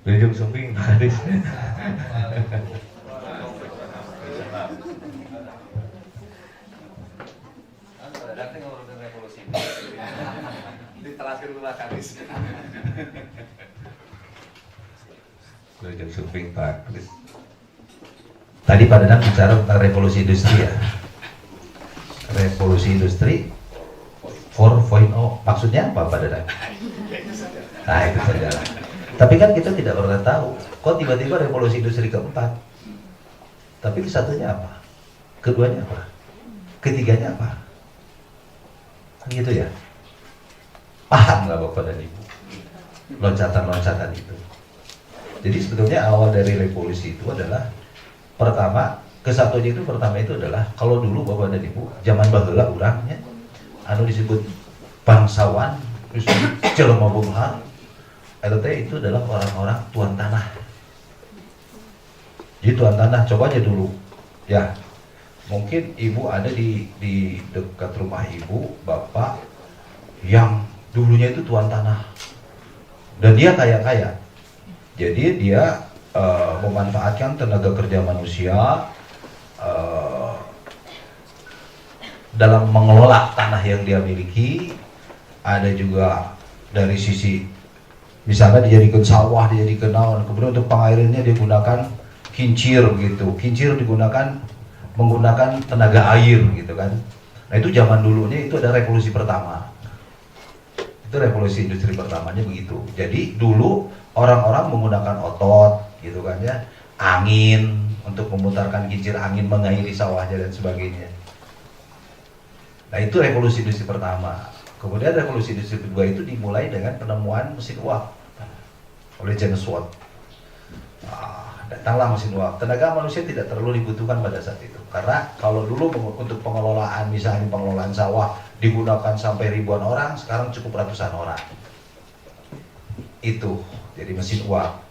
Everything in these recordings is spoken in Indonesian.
Ujung Suping Paris. Datang ngurusin revolusi. Ditelaskan dulu Karis. Ujung Suping Paris. Tadi Pak Dadang bicara tentang revolusi industri ya. Revolusi industri 4.0 maksudnya apa Pak Dadang? Nah itu saja. Tapi kan kita tidak pernah tahu kok tiba-tiba revolusi industri keempat. Tapi kesatunya apa? Keduanya apa? Ketiganya apa? Kan gitu ya. Paham nggak Bapak dan Ibu loncatan-loncatan itu? Jadi sebetulnya awal dari revolusi itu adalah pertama, kesatunya itu pertama itu adalah kalau dulu Bapak dan Ibu zaman baheula urangnya anu disebut bangsawan disebut jelema bunghar itu adalah orang-orang tuan tanah. Jadi tuan tanah, coba aja dulu ya, mungkin ibu ada di dekat rumah ibu bapak yang dulunya itu tuan tanah dan dia kaya-kaya, jadi dia memanfaatkan tenaga kerja manusia dalam mengelola tanah yang dia miliki. Ada juga dari sisi misalnya dijadikan sawah, dijadikan naon, kemudian untuk pengairannya dia gunakan kincir gitu. Kincir digunakan menggunakan tenaga air gitu kan. Nah itu zaman dulunya itu ada revolusi pertama. Itu revolusi industri pertamanya begitu. Jadi dulu orang-orang menggunakan otot gitu kan ya, angin untuk memutarkan kincir angin, mengairi sawahnya dan sebagainya. Nah itu revolusi industri pertama. Kemudian revolusi industri kedua itu dimulai dengan penemuan mesin uap oleh James Watt. Datanglah mesin uap. Tenaga manusia tidak terlalu dibutuhkan pada saat itu, karena kalau dulu untuk pengelolaan, misalnya pengelolaan sawah digunakan sampai ribuan orang, sekarang cukup ratusan orang. Itu jadi mesin uap.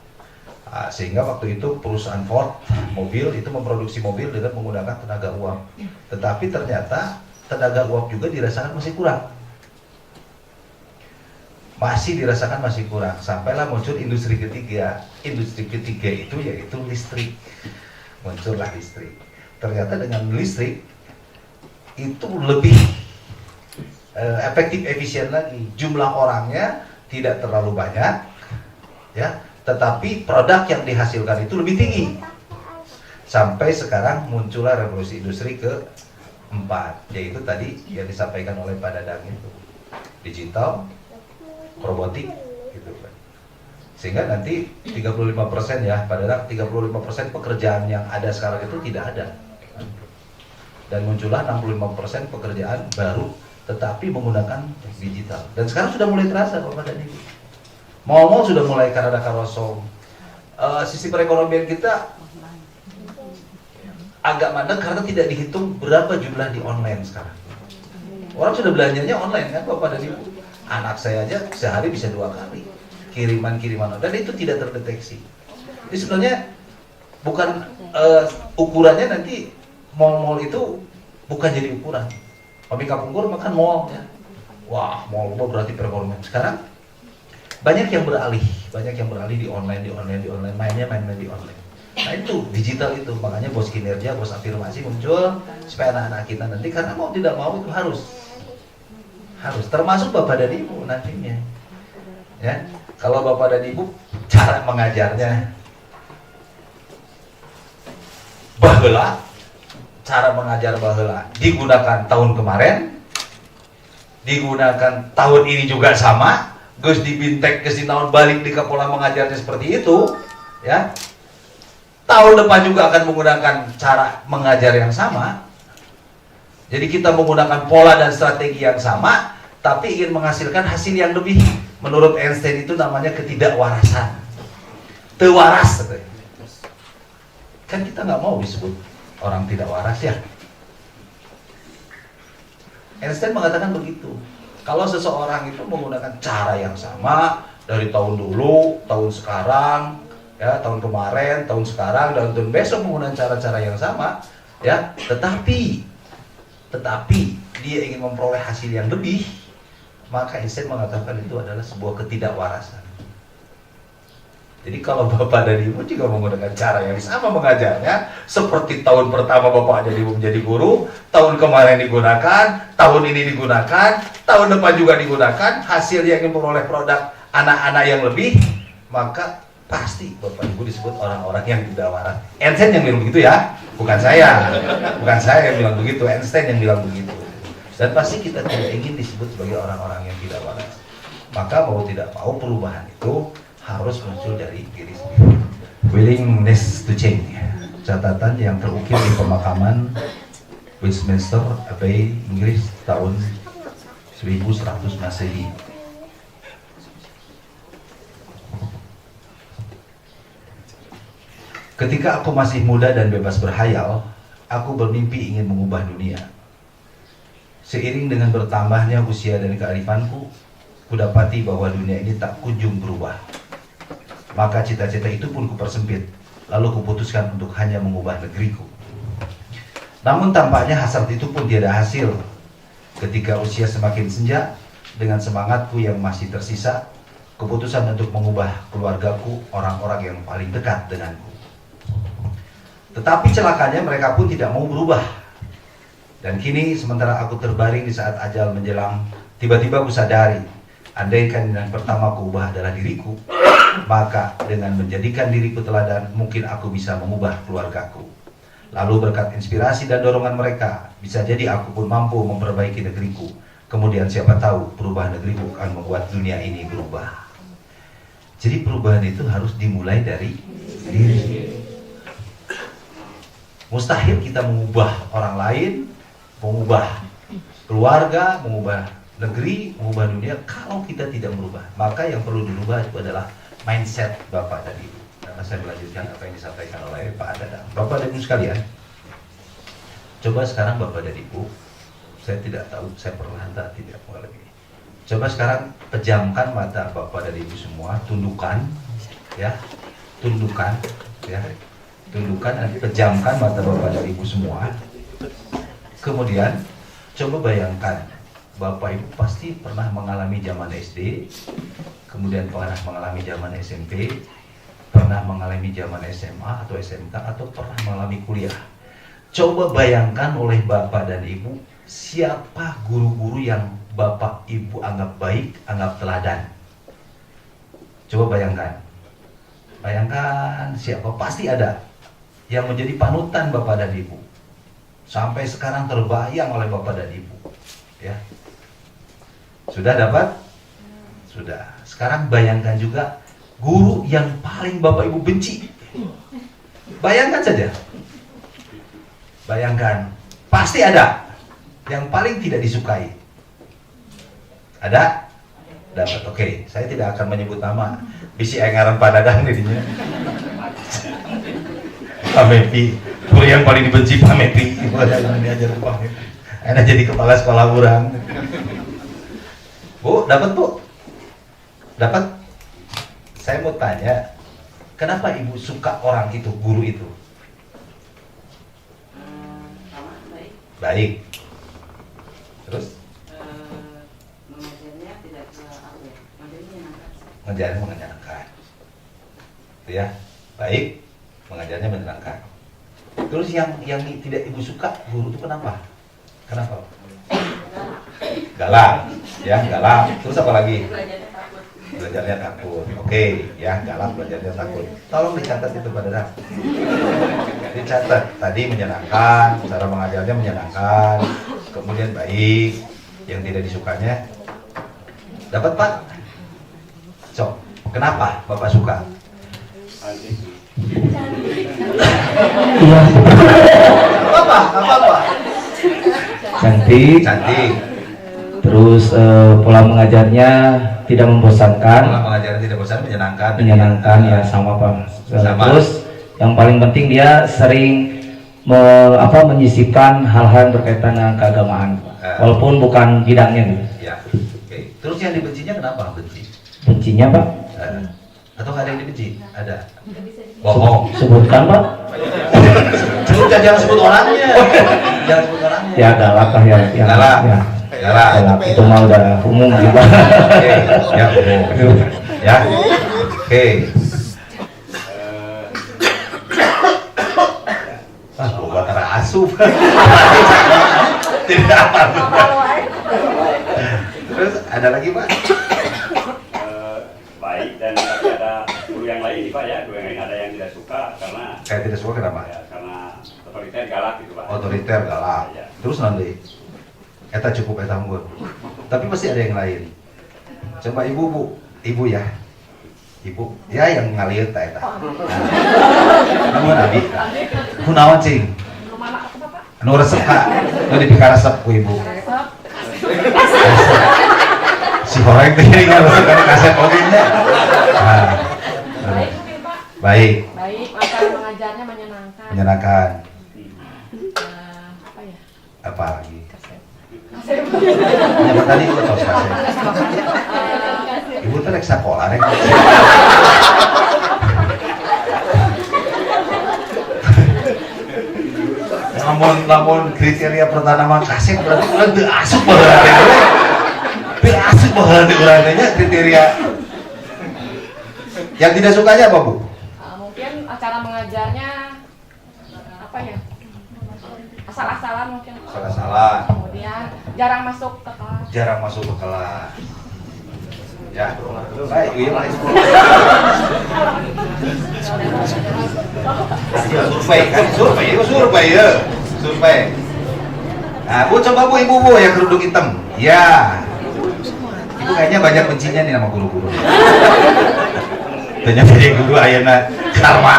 Sehingga waktu itu perusahaan Ford mobil itu memproduksi mobil dengan menggunakan tenaga uap. Tetapi ternyata tenaga uap juga dirasakan masih kurang. Masih dirasakan masih kurang. Sampailah muncul industri ketiga. Industri ketiga itu yaitu listrik. Muncullah listrik. Ternyata dengan listrik itu lebih efektif, efisien lagi. Jumlah orangnya tidak terlalu banyak, ya, tetapi produk yang dihasilkan itu lebih tinggi. Sampai sekarang muncullah revolusi industri keempat, yaitu tadi yang disampaikan oleh Pak Dadang itu, digital, robotik, gitu kan. Sehingga nanti 35% ya, Pak Dadang, 35% pekerjaan yang ada sekarang itu tidak ada. Dan muncullah 65% pekerjaan baru tetapi menggunakan digital. Dan sekarang sudah mulai terasa Bapak dan Ibu. Mau sudah mulai karena karosong. Sisi perekonomian kita agak mandek karena tidak dihitung berapa jumlah di online sekarang. Orang sudah belanjanya online kan Bapak dan Ibu. Anak saya aja sehari bisa 2 kali kiriman dan itu tidak terdeteksi. Jadi sebenarnya bukan ukurannya nanti mall-mall itu bukan jadi ukuran. Kami Kapungkur makan mall ya. Wah, mall berarti perekonomian. Sekarang banyak yang beralih di online, mainnya main di online. Nah itu digital itu, makanya bos kinerja, bos afirmasi muncul supaya anak-anak kita nanti karena mau tidak mau itu harus termasuk Bapak dan Ibu nantinya. Ya, kalau Bapak dan Ibu cara mengajarnya baheula, cara mengajar baheula digunakan tahun kemarin, digunakan tahun ini juga sama. Gus dibintek, Gus dinaun balik di pola mengajarnya seperti itu, ya. Tahun depan juga akan menggunakan cara mengajar yang sama. Jadi kita menggunakan pola dan strategi yang sama, tapi ingin menghasilkan hasil yang lebih. Menurut Einstein itu namanya ketidakwarasan. Tewaras. Kan kita nggak mau disebut orang tidak waras ya. Einstein mengatakan begitu. Kalau seseorang itu menggunakan cara yang sama dari tahun dulu, tahun sekarang, ya, tahun kemarin, tahun sekarang, dan tahun besok menggunakan cara-cara yang sama, ya, tetapi dia ingin memperoleh hasil yang lebih, maka Einstein mengatakan itu adalah sebuah ketidakwarasan. Jadi kalau Bapak dan Ibu juga menggunakan cara yang sama mengajarnya, seperti tahun pertama Bapak dan Ibu menjadi guru, tahun kemarin digunakan, tahun ini digunakan, tahun depan juga digunakan, hasilnya ingin memperoleh produk anak-anak yang lebih, maka pasti Bapak Ibu disebut orang-orang yang tidak waras. Einstein yang bilang begitu ya, bukan saya yang bilang begitu, Einstein yang bilang begitu. Dan pasti kita tidak ingin disebut sebagai orang-orang yang tidak waras. Maka mau tidak mau perubahan itu harus muncul dari diri sendiri. Willingness to change. Catatan yang terukir di pemakaman Westminster Abbey, Inggris tahun 1100 Masehi. Ketika aku masih muda dan bebas berhayal, aku bermimpi ingin mengubah dunia. Seiring dengan bertambahnya usia dan kearifanku, kudapati bahwa dunia ini tak kunjung berubah. Maka cita-cita itu pun kupersempit, lalu kuputuskan untuk hanya mengubah negeriku. Namun tampaknya hasrat itu pun tiada hasil. Ketika usia semakin senja, dengan semangatku yang masih tersisa, keputusan untuk mengubah keluargaku, orang-orang yang paling dekat denganku. Tetapi celakanya mereka pun tidak mau berubah. Dan kini sementara aku terbaring di saat ajal menjelang, tiba-tiba aku sadari, andaikan yang pertama aku ubah adalah diriku, maka dengan menjadikan diriku teladan, mungkin aku bisa mengubah keluargaku. Lalu berkat inspirasi dan dorongan mereka, bisa jadi aku pun mampu memperbaiki negeriku. Kemudian siapa tahu perubahan negeriku akan membuat dunia ini berubah. Jadi perubahan itu harus dimulai dari diri. Mustahil kita mengubah orang lain, mengubah keluarga, mengubah negeri, mengubah dunia kalau kita tidak merubah. Maka yang perlu dirubah itu adalah mindset Bapak dan Ibu. Karena saya melanjutkan apa yang disampaikan oleh Pak Dadang. Bapak dan Ibu sekalian, coba sekarang Bapak dan Ibu, saya tidak tahu, saya pernah entah tidak mengalami ini. Coba sekarang pejamkan mata Bapak dan Ibu semua, tundukkan, ya, tundukkan, ya, tundukkan dan pejamkan mata Bapak dan Ibu semua. Kemudian coba bayangkan, Bapak Ibu pasti pernah mengalami zaman SD, kemudian pernah mengalami zaman SMP, pernah mengalami zaman SMA atau SMK, atau pernah mengalami kuliah. Coba bayangkan oleh Bapak dan Ibu, siapa guru-guru yang Bapak Ibu anggap baik, anggap teladan. Coba bayangkan. Bayangkan siapa, pasti ada yang menjadi panutan Bapak dan Ibu. Sampai sekarang terbayang oleh Bapak dan Ibu. Ya. Sudah dapat? Sudah. Sekarang bayangkan juga guru yang paling Bapak Ibu benci. Bayangkan saja. Bayangkan. Pasti ada yang paling tidak disukai. Ada? Dapat. Oke, saya tidak akan menyebut nama. Bisi engaran Pak Dadang dirinya. Pak Mepi. Guru yang paling dibenci Pak Mepi. Diajar Pak Mepi. Enak jadi kepala sekolah orang. Bu, dapat Bu? Dapat? Saya mau tanya, kenapa Ibu suka orang itu, guru itu? Baik. Baik. Terus? Mengajarnya tidak apa ya, mengajarnya menyenangkan. Mengajarnya menyenangkan. Itu ya, baik. Mengajarnya menyenangkan. Terus yang tidak Ibu suka, guru itu kenapa? Kenapa? Galak. Ya, galak. Terus apa lagi? Belajarnya takut. Belajarnya takut. Oke, ya, galak, belajarnya takut. Tolong dicatat itu Pak Dadang. Dicatat. Tadi menyenangkan, cara mengajarnya menyenangkan, kemudian baik. Yang tidak disukanya dapat Pak? Cok, kenapa Bapak suka? Iya, Apa? cantik. Cantik. Terus pola mengajarnya tidak membosankan, Pola mengajarnya tidak bosan, menyenangkan ya sama Pak. Sama. Terus yang paling penting dia sering menyisipkan hal-hal yang berkaitan dengan keagamaan, walaupun bukan bidangnya gitu. Ya. Oke. Terus yang dibencinya kenapa benci? Bencinya Pak? Atau nggak ada yang dibenci? Ada. Bohong. Sebutkan Pak? Jangan sebut orangnya. Jangan sebut orangnya. Ya galak lah ya. Galak. Ya. Galak. Galak itu mah udah umum gitu. Oke. Ya. Umum. Ya. Oke. asup. Tidak apa. Terus ada lagi Pak? Baik, dan tapi ada guru yang lain Pak ya, guru yang lain ada yang tidak suka karena Saya tidak suka kenapa? ya, karena otoriter galak gitu Pak. Otoriter galak. Ya. Terus nanti eta cukup eta unggul. Tapi pasti ada yang lain. Coba ibu bu, ibu ya. Ibu, ya yang ngalieu ta eta. Nuhun abi. Kunaon cing? Nu resep ka, nu dipikaresep ku ibu. Si horeng teh tinggal resep kana kaset oge nya. Baik mungkin Pak. Baik, Baik, maka mengajarnya menyenangkan. menyenangkan. Apa ya? Apa lagi? Kaset. Ya tadi itu tos kaset. Ibu teh rek sakola rek. Namun kriteria pertanaman kaset berarti urang teu asup baheula teh. Teu asup baheula teh urang teh nya kriteria. Yang tidak sukanya apa, Bu? Mungkin cara mengajarnya apa ya? Asal-asalan mungkin. Salah-salah. Kemudian jarang masuk ke kelas. Jarang masuk ke kelas. Ya, baik, iya baik. Survei kan, survei ya, survei. Nah, Bu coba Bu, ibu Bu yang kerudung hitam. Ya, ibu kayaknya banyak bencinya nih sama guru-guru. Tanya jadi guru ayana karma.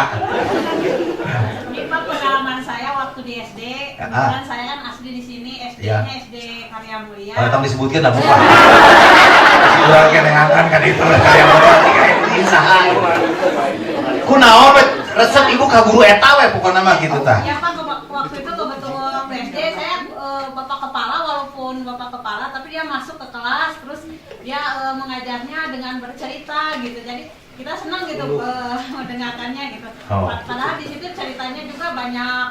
Ini Pak pengalaman saya waktu di SD. Kebetulan saya kan asli di sini, SD-nya SD Karya Mulia. Kalau tong disebutkan lah Bu Pak. Urang kene hangan kan itu Karya Mulia ini saha. Kunaon we resep ibu ka guru eta we pokona mah kitu tah. Ya Pak, waktu itu kebetulan waktu SD saya bapak kepala, walaupun bapak kepala tapi dia masuk ke kelas terus dia mengajarnya dengan bercerita gitu. Jadi kita senang gitu mendengarkannya gitu. Oh. Padahal di situ ceritanya juga banyak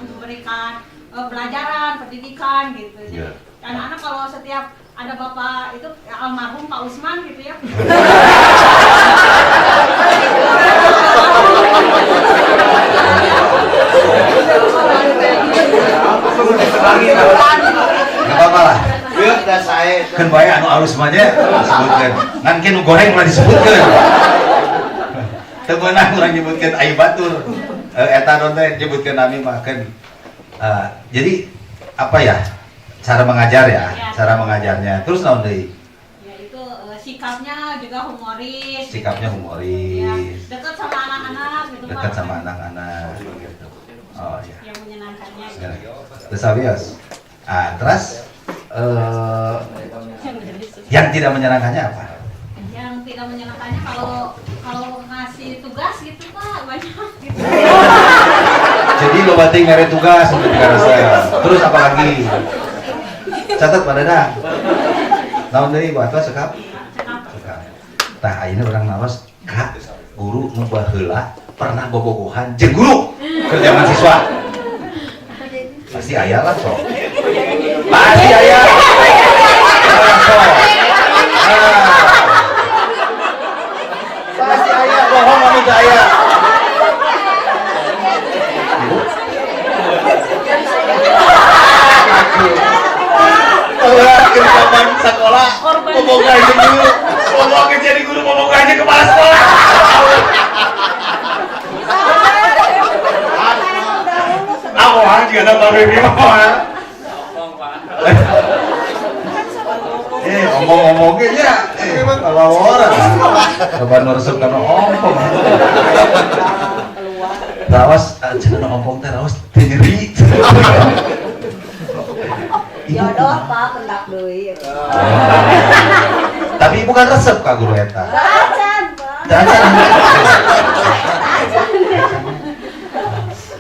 memberikan pelajaran, pendidikan gitu. Jadi Yeah. anak-anak kalau setiap ada bapak itu almarhum Pak Usman gitu ya. Gak apa-apa lah. Kan bae anu alus mah nya disebutkeun. Ngan ke nu goreng mah disebutkeun. Teu meunang urang nyebutkeun ai batur. Eta non teh nyebutkeun nami mah kan. Jadi apa ya? Cara mengajar ya, cara mengajarnya. Terus naon deui? Ya itu sikapnya juga humoris. Sikapnya Ya, humoris. dekat sama anak-anak gitu Pak. Dekat sama anak-anak gitu. Oh iya. Yang menyenangkannya. Gitu. Terus abias. Terus yang tidak menyenangkannya apa? Yang tidak menyenangkannya kalau ngasih tugas gitu Pak banyak gitu. Jadi lo bating mere tugas untuk dikarasa. Terus apa lagi? Catat pada dah. Naon deui Bu Atwa sekap? Sekap. Tah ayeuna urang naos Kak, guru nu baheula pernah bobogohan jeung guru keur zaman siswa. Pasti aya lah sok. Pasti aya. Pasti aya bohong anu teu aya. Ke zaman sekolah, ngomong aja guru, ngomong aja jadi guru, ngomong aja kepala sekolah. Aku juga nonton review omong-omongnya kalau orang coba nursuk karena ompong rawas jangan ompong teh rawas nyeri. Jodoh Pak pendak deui. Tapi bukan resep Kak Guru eta. Acan Pak. Dacan.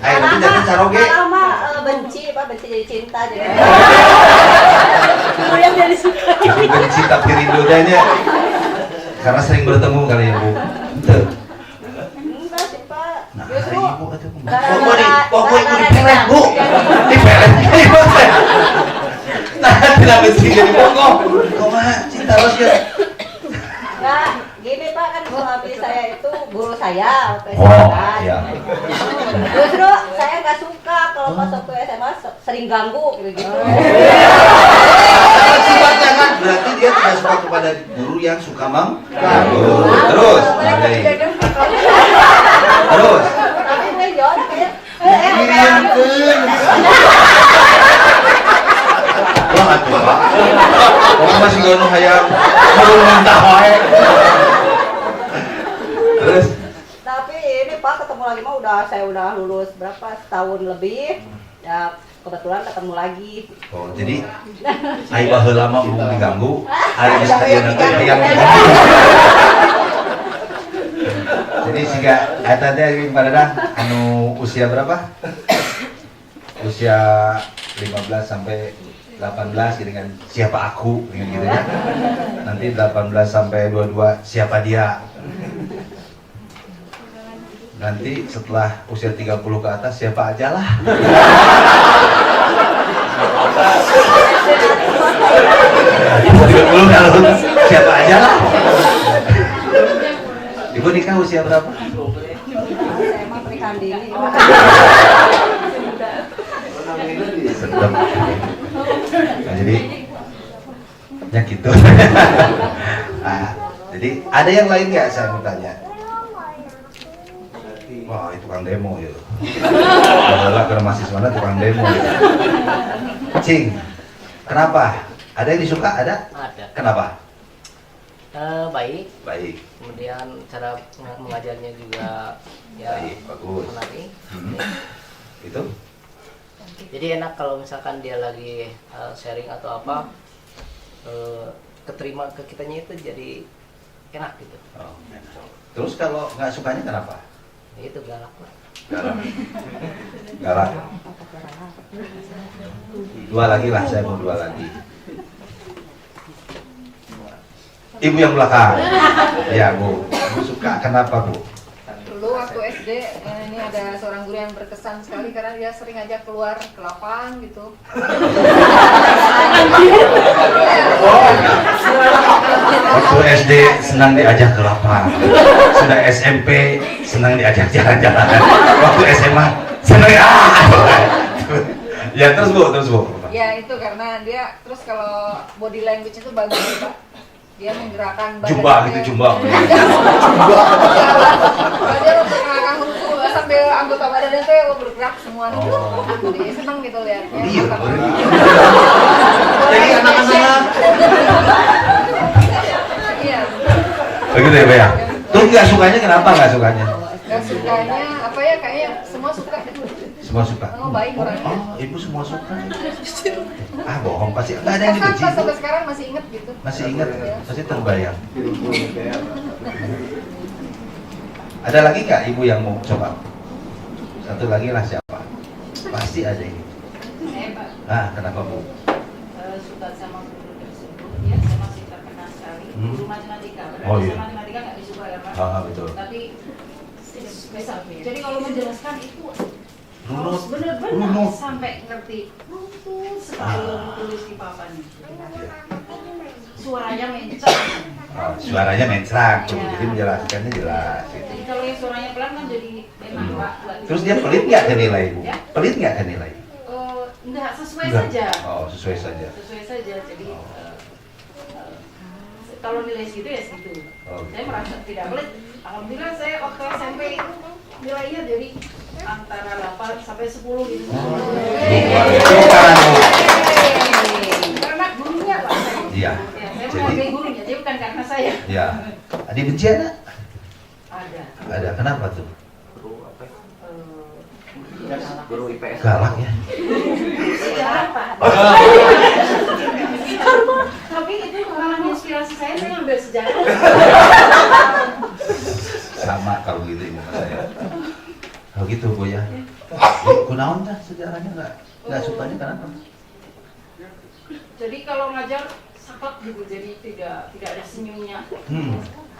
Ayo nanti jadi caroge. Kalau mah benci Pak, benci jadi cinta jadi. Yang jadi suka. Benci tapi rindunya karena sering bertemu kali ya Bu. Tuh. Enggak sih Pak. Nah, Justru ibu atuh gara-gara- pokoknya gara-gara diperet Bu. Diperet. Nah, tidak benci jadi pokok. Kumaha cinta terus ya. Enggak, gini Pak kan suami saya itu guru saya waktu Oh, SMA. iya. Justru saya nggak suka kalau pas waktu SMA sering ganggu gitu. Sifat jangan berarti dia tidak suka kepada guru yang suka mengganggu. Terus, Mardai. Terus. Tapi gue jodoh kayak Diriamkeun. Wah, atuh Pak. Orang masih gono hayang turun muntah wae. Terus tapi ini Pak ketemu lagi mah saya udah lulus berapa setahun lebih ya kebetulan ketemu lagi. oh, jadi ai baheula mah belum diganggu, ari geus kayeuna teh hayang diganggu. Jadi siga eta teh geuning padahal anu usia berapa? Usia 15 sampai 18 gitu kan, siapa aku gitu ya. Nanti 18 sampai 22 siapa dia. Nanti setelah usia 30 ke atas siapa aja lah. Kalau siapa aja lah. Ibu nikah usia berapa? Saya emang pernikahan dini. Sedap. Nah, jadi ya gitu. Nah, jadi ada yang lain nggak saya mau tanya? Wah, itu tukang demo ya. Adalah karena mahasiswa tukang demo ya. Cing, kenapa? Ada yang disuka? Ada? Ada. Kenapa? Baik. Baik. Kemudian cara mengajarnya juga ya Baik, bagus. menarik. Itu? Jadi enak kalau misalkan dia lagi sharing atau apa, keterima ke kitanya itu jadi enak gitu. Oh, terus kalau nggak sukanya kenapa? Ya, itu galak lah. Galak. Galak. Dua lagi lah, saya mau dua lagi. Ibu yang belakang. Ya Bu. Bu suka kenapa Bu? Dulu waktu SD ini ada seorang guru yang berkesan sekali karena dia sering aja keluar ke lapang gitu. Waktu SD senang diajak ke lapang. Sudah SMP senang diajak jalan-jalan. Waktu SMA senang ya terus Bu. Ya itu karena dia terus kalau body language itu bagus Pak. Dia menggerakkan Jumba gitu, jumba. Dia untuk ngangkat hukum sambil anggota badannya tuh bergerak semua gitu. Jadi seneng gitu lihatnya. Iya. Jadi anak-anak. Iya. Begitu ya, Pak ya? Terus nggak sukanya kenapa nggak sukanya? Gak sukanya apa ya kayaknya semua suka gitu. Semua suka. Oh baik orangnya. Oh, ibu semua suka. Ah, bohong pasti nggak ada yang dibenci. Pas sampai sekarang masih inget gitu. Masih ingat, pasti terbayang. Ada lagi nggak ibu yang mau coba? Satu lagi lah siapa? Pasti ada ini. Saya Pak Ah, kenapa Bu? suka sama guru tersebut, ya saya masih terkenal sekali. Guru matematika, Oh, berarti iya. saya matematika nggak disuka ya Pak. Ah, betul. Tapi bisa. Jadi kalau menjelaskan itu Runut, harus benar-benar runut. sampai ngerti. Runut sekali tulis di papan itu. Suaranya mencet. Oh, suaranya mencrak tuh, jadi menjelaskannya jelas. Gitu. Jadi kalau yang suaranya pelan kan jadi enak Pak. Terus dia pelit nggak ke nilai Bu? Ya? Pelit nggak ke nilai? Enggak sesuai Enggak. saja. Oh, sesuai saja. Sesuai saja. Jadi kalau nilai segitu ya segitu. Oh, Saya gitu. merasa tidak pelit. Alhamdulillah saya waktu SMP itu nilainya dari antara 8 sampai 10 gitu. Bukan. Karena gurunya Pak. Iya. Ya, saya Jadi, menghargai gurunya, jadi bukan karena saya. ya. Adik benci ada? Ada. Ada. Kenapa tuh? Guru IPS. Galak ya. Siapa? Tapi itu malah inspirasi saya ngambil sejarah. Sama kalau gitu ibu sama saya. Kalau gitu Bu ya. Kunaon dah sejarahnya nggak sukanya kenapa? Jadi kalau ngajar saklek gitu, jadi tidak ada senyumnya.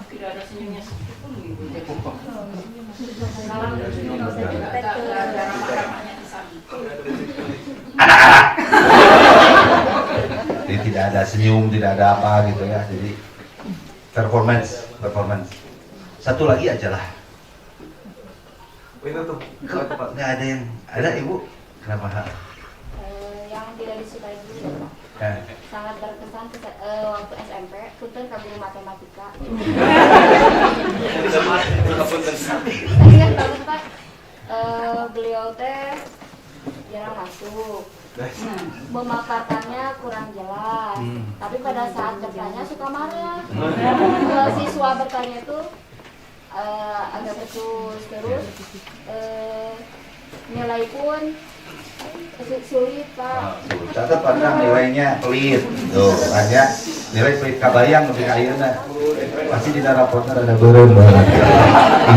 Tidak ada senyumnya sedikit pun gitu. Jadi malah tidak ada ramah-ramahnya di sana. Anak-anak. Jadi tidak ada senyum, tidak ada apa gitu ya. Jadi performance. Satu lagi aja lah. Itu tuh. Kok nggak ada yang ada ibu? Kenapa? Yang tidak disukai guru. Sangat berkesan waktu SMP, punten ke guru matematika. Ingat banget Pak, beliau teh jarang masuk. Memaparkannya kurang jelas, tapi pada saat bertanya suka marah. Siswa bertanya itu agak putus, terus nilai pun sulit Pak. Catat pandang nilainya pelit. Tuh, aja nilai pelit kabayang lebih ayeuna. Pasti di rapotnya ada beureum banget.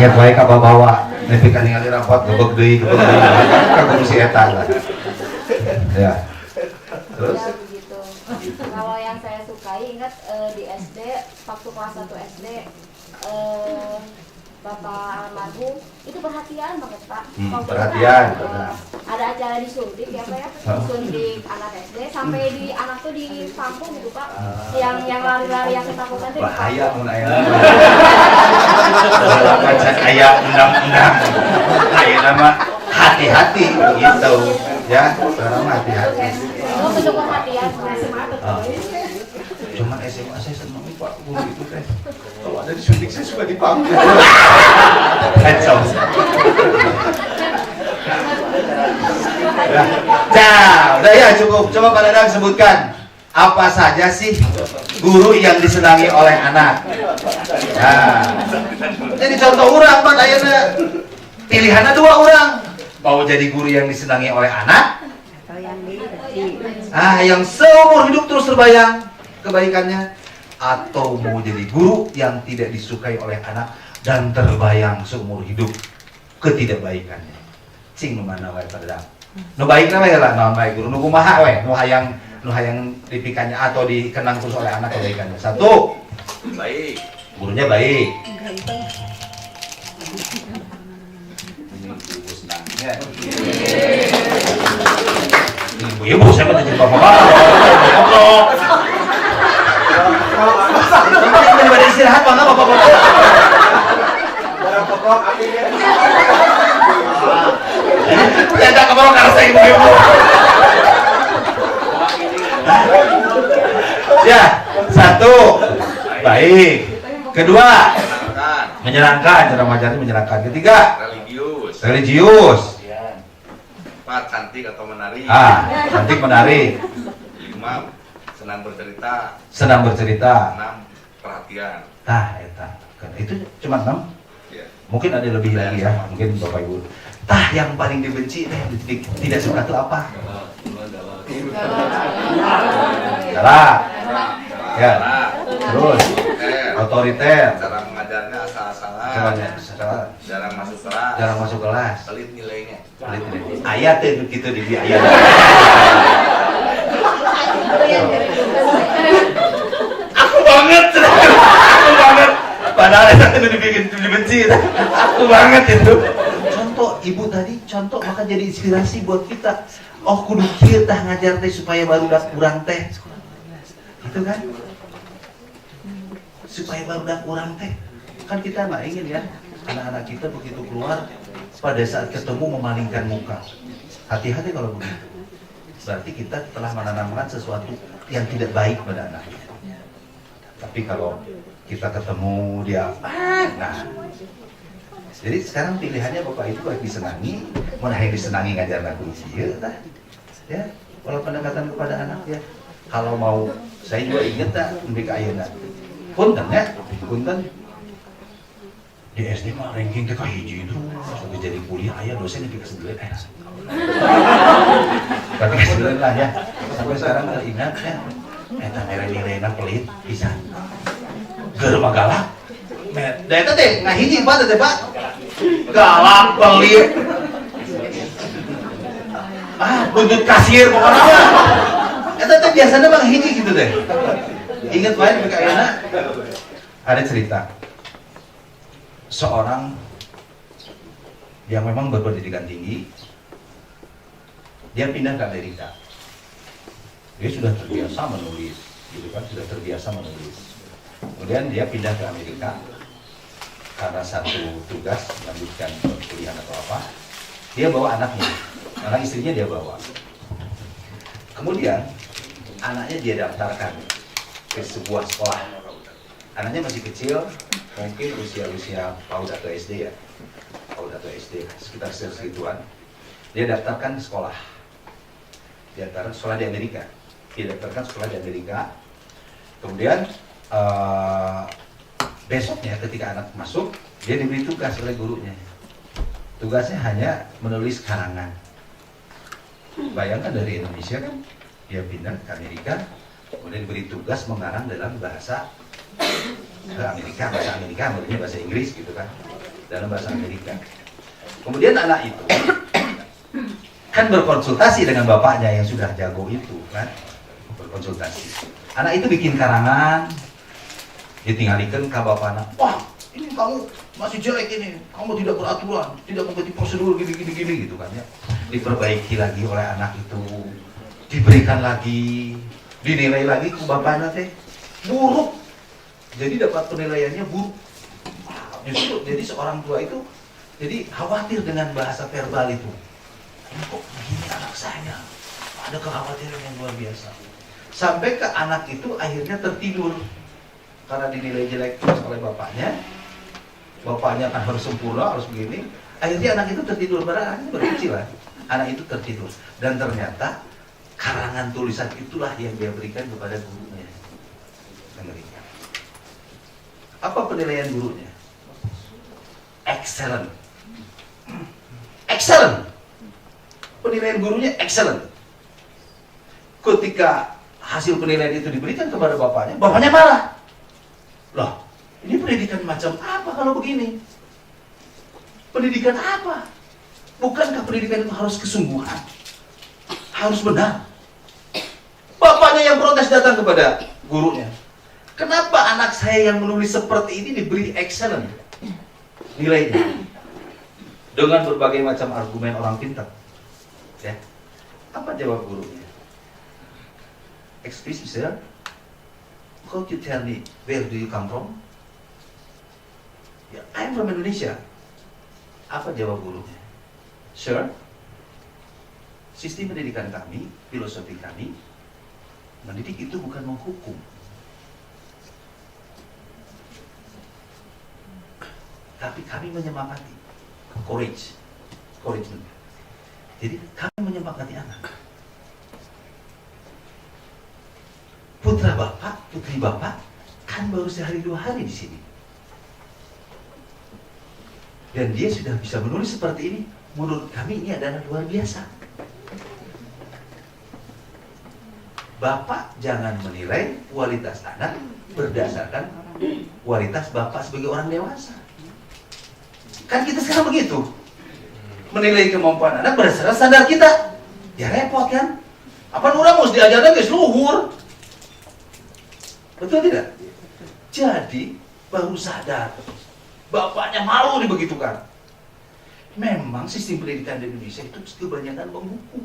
Ingat wae ka bawa, nepi ka ningali rapot gebeg deui, ka guru si eta lah. Ya. Terus Ya, begitu. Kalau yang saya sukai ingat di SD waktu kelas 1 SD Bapak almarhum itu perhatian banget Pak. Waktu perhatian. itu ada acara disuntik ya Pak ya, disuntik anak SD sampai di anak tuh dipampung gitu Pak. Yang lari-lari yang ketakutan tuh bahaya mun aya. Baca aya undang-undang. Ayeuna mah hati-hati gitu ya. Sekarang mah hati-hati. itu bentuk perhatian SMA betul. Cuman SMA saya senang Pak guru itu teh. Kalau ada disuntik saya suka dipanggil. Kacau. Udah ya cukup. Coba Pak Dadang sebutkan apa saja sih guru yang disenangi oleh anak. Nah, jadi contoh orang Pak ayeuna pilihannya 2 orang. Mau jadi guru yang disenangi oleh anak, yang seumur hidup terus terbayang kebaikannya, atau mau jadi guru yang tidak disukai oleh anak dan terbayang seumur hidup ketidakbaikannya. Cing nu mana wae Pak Dadang. Nu baikna wae lah naon bae guru, nu kumaha wae, nu hayang dipikannya atau dikenang terus oleh anak kebaikannya. 1. Baik. Gurunya baik. Ibu saya mau jadi bapak-bapak. Ngobrol. Daripada istirahat bangga bapak-bapak. Tidak kemarau karena saya ibu-ibu. Ya, 1 baik. 2 menyenangkan, cara mengajarnya menyenangkan. 3 religius. 4 cantik atau menarik. Cantik menarik. 5 senang bercerita. 6 perhatian. Eta. Itu cuma 6. Ya. Mungkin ada lebih lagi ya, mungkin Bapak Ibu. Yang paling dibenci tidak suka itu apa? Galak. Ya. Terus otoriter. Cara mengajarnya asal-asalan. Jarang masuk kelas. Pelit nilainya. Ayat itu gitu di ayat. Aku banget. Padahal itu dibikin dibenci. Aku banget itu. Contoh ibu tadi, maka jadi inspirasi buat kita. Oh kudu kieu tah ngajar teh supaya barudak urang teh. Gitu kan? Supaya barudak urang teh. Kan kita nggak ingin ya anak-anak kita begitu keluar pada saat ketemu memalingkan muka. Hati-hati kalau begitu. Berarti kita telah menanamkan sesuatu yang tidak baik pada anak. Tapi kalau kita ketemu dia, nah. Jadi sekarang pilihannya Bapak Ibu baik disenangi, mana yang disenangi ngajar lagu ieu tah. Ya, kalau pendekatan kepada anak ya. Kalau mau saya juga inget tah nepi ka ayeuna. Punten ya, punten. Di SD mah ranking teh ka hiji itu. Sampai jadi kuliah aya dosen nepi ka 9. Tapi ka 9 lah ya. Sampai sekarang ingat ya. Eta nilai-nilainya pelit pisan. Geur mah galak. Da eta teh ngahiji Pak teh Pak. Galak pelit. Buntut kasir pokoknya. Eta teh biasanya mah hiji gitu deh. Ingat wae nepi ka ayeuna ada cerita. Seorang yang memang berpendidikan tinggi, dia pindah ke Amerika. Dia sudah terbiasa menulis, gitu kan, sudah terbiasa menulis. Kemudian dia pindah ke Amerika karena satu tugas melanjutkan kuliah atau apa, dia bawa anaknya, anak istrinya dia bawa. Kemudian anaknya dia daftarkan ke sebuah sekolah. Anaknya masih kecil, mungkin usia PAUD atau SD ya, PAUD atau SD sekitar segituan. Dia daftarkan di sekolah, dia daftarkan sekolah di Amerika, Kemudian besoknya ketika anak masuk, dia diberi tugas oleh gurunya. Tugasnya hanya menulis karangan. Bayangkan dari Indonesia kan, dia pindah ke Amerika, kemudian diberi tugas mengarang dalam bahasa Amerika, bahasa Inggris gitu kan, dalam bahasa Amerika. Kemudian anak itu kan berkonsultasi dengan bapaknya yang sudah jago itu kan, berkonsultasi. Anak itu bikin karangan, ditinggalikan ke bapaknya. Wah, ini kamu masih jelek ini, kamu tidak beraturan, tidak mengikuti prosedur gini gitu kan ya. Diperbaiki lagi oleh anak itu, diberikan lagi, dinilai lagi ke bapaknya teh buruk. Jadi dapat penilaiannya buruk. Justru jadi seorang tua itu jadi khawatir dengan bahasa verbal itu. Ini kok begini anak saya? Ada kekhawatiran yang luar biasa. Sampai ke anak itu akhirnya tertidur karena dinilai jelek terus oleh bapaknya. Bapaknya kan harus sempurna, harus begini. Akhirnya anak itu tertidur, anaknya berkecil lah. Anak itu tertidur dan ternyata karangan tulisan itulah yang dia berikan kepada gurunya. Amerika. Apa penilaian gurunya? Excellent. Excellent. Penilaian gurunya excellent. Ketika hasil penilaian itu diberikan kepada bapaknya, bapaknya marah. Loh, ini pendidikan macam apa kalau begini? Pendidikan apa? Bukankah pendidikan itu harus kesungguhan? Harus benar? Bapaknya yang protes datang kepada gurunya. Kenapa anak saya yang menulis seperti ini diberi excellent nilainya? Dengan berbagai macam argumen orang pintar. Ya. Apa jawab gurunya? Excuse me, sir. Could you tell me where do you come from? Yeah, I'm from Indonesia. Apa jawab gurunya? Sir, sistem pendidikan kami, filosofi kami, mendidik itu bukan menghukum. Tapi kami menyemangati. Encouragement. Jadi kami menyemangati anak. Putra bapak, putri bapak, kan baru sehari 2 hari di sini. Dan dia sudah bisa menulis seperti ini. Menurut kami ini adalah luar biasa. Bapak jangan menilai kualitas anak berdasarkan kualitas bapak sebagai orang dewasa. Kan kita sekarang begitu. Menilai kemampuan anak berdasarkan standar kita. Ya repot kan? Apa orang harus diajarkan guys luhur? Betul tidak? Jadi baru sadar bapaknya malu dibegitukan. Memang sistem pendidikan di Indonesia itu kebanyakan menghukum.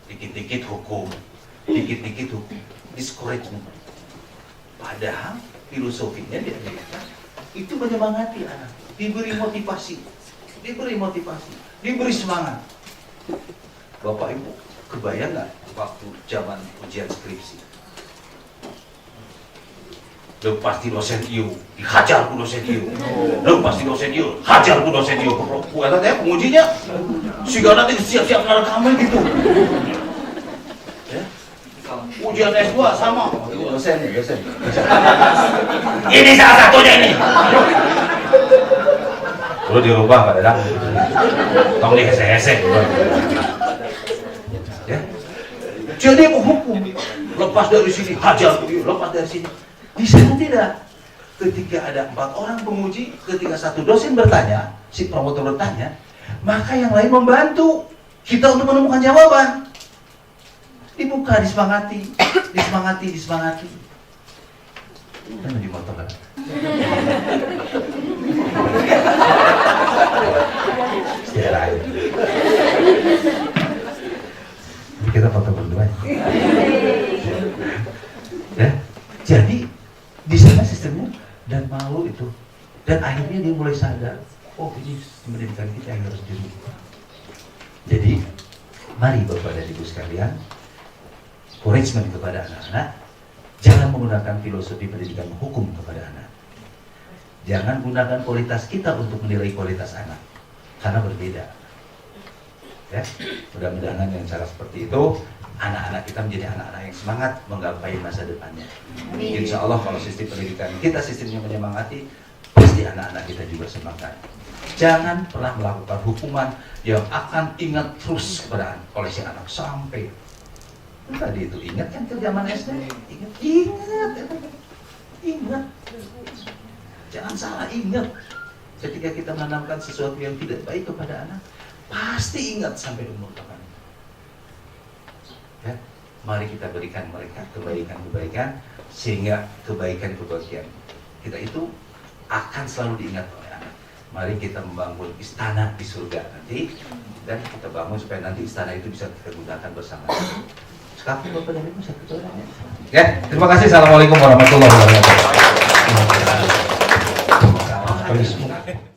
Dikit-dikit hukum, discouragement. Padahal filosofinya di Amerika itu menyemangati anak, diberi motivasi, diberi semangat. Bapak Ibu, kebayang nggak waktu zaman ujian skripsi? Lepas di dosen iu, dihajar ku dosen iu. Lepas di dosen iu, hajar ku dosen iu. Kata saya pengujinya, sehingga nanti siap-siap ngerekamnya gitu. Ya? Ujian S2 sama. Dosen. Ini salah satunya ini. Perlu dirubah Pak Dadang. Tong dihese-hese. Ya. Jadi menghukum. Lepas dari sini, hajar ku iu. Lepas dari sini. Di sana tidak. Ketika ada 4 orang penguji, ketika satu dosen bertanya, si promotor bertanya, maka yang lain membantu kita untuk menemukan jawaban. Dibuka, disemangati. Kan di motor kan? Sejarah aja. Kita foto berdua. Ya, jadi di sana sistemnya dan malu itu oh ini pendidikan kita yang harus dirubah. Jadi mari Bapak dan Ibu sekalian, encouragement kepada anak-anak, jangan menggunakan filosofi pendidikan hukum kepada anak. Jangan gunakan kualitas kita untuk menilai kualitas anak, karena berbeda. Ya, mudah-mudahan dengan cara seperti itu anak-anak kita menjadi anak-anak yang semangat menggapai masa depannya. Insya Allah kalau sistem pendidikan kita sistemnya menyemangati, pasti anak-anak kita juga semangat. Jangan pernah melakukan hukuman yang akan ingat terus kepada oleh si anak sampai tadi itu ingat kan ke zaman SD, ingat. Jangan salah ingat. Ketika kita menanamkan sesuatu yang tidak baik kepada anak, pasti ingat sampai umur kapan. Ya, mari kita berikan mereka kebaikan-kebaikan sehingga kebaikan-kebaikan kita itu akan selalu diingat oleh anak. Mari kita membangun istana di surga nanti dan kita bangun supaya nanti istana itu bisa kita gunakan bersama. Sekarang Bapak dan Ibu satu orang ya. Ya, terima kasih. Assalamualaikum warahmatullahi wabarakatuh.